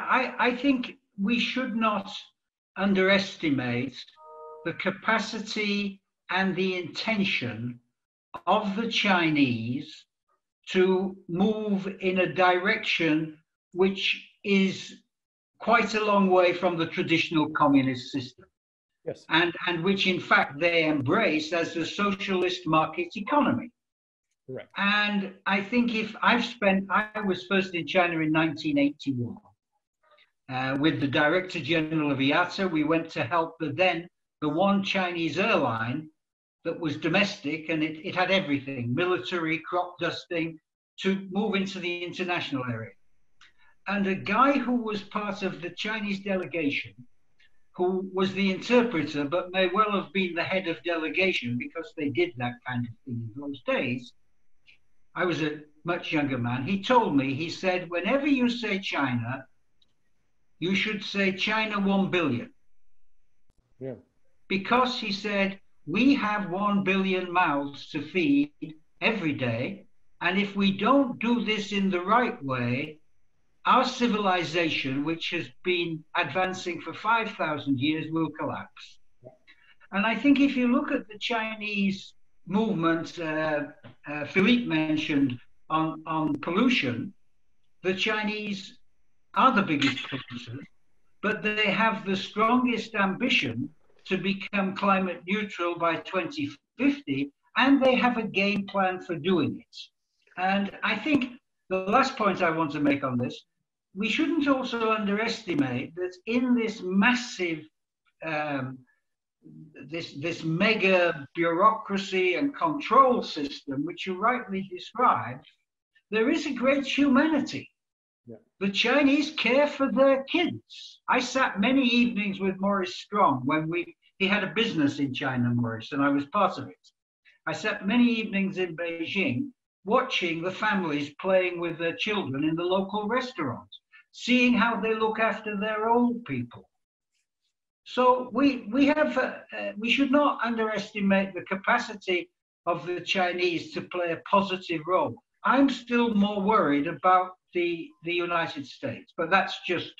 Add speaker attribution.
Speaker 1: I think we should not underestimate the capacity and the intention of the Chinese to move in a direction which is quite a long way from the traditional communist system.
Speaker 2: Yes.
Speaker 1: And which in fact they embrace as the socialist market economy.
Speaker 2: Right.
Speaker 1: And I think I was first in China in 1981 with the Director General of IATA. We went to help the one Chinese airline that was domestic, and it had everything, military, crop dusting, to move into the international area. And a guy who was part of the Chinese delegation, who was the interpreter, but may well have been the head of delegation because they did that kind of thing in those days. I was a much younger man. He told me, he said, whenever you say China, you should say China 1 billion.
Speaker 2: Yeah.
Speaker 1: Because he said, we have 1 billion mouths to feed every day. And if we don't do this in the right way, our civilization, which has been advancing for 5,000 years, will collapse. And I think if you look at the Chinese movement, Philippe mentioned on pollution, the Chinese are the biggest polluters, but they have the strongest ambition to become climate neutral by 2050, and they have a game plan for doing it. And I think the last point I want to make on this, we shouldn't also underestimate that in this massive, this mega bureaucracy and control system, which you rightly described, there is a great humanity. Yeah. The Chinese care for their kids. I sat many evenings with Maurice Strong when he had a business in China, Maurice, and I was part of it. I sat many evenings in Beijing watching the families playing with their children in the local restaurants, seeing how they look after their old people. So we should not underestimate the capacity of the Chinese to play a positive role. I'm still more worried about the United States, but that's just,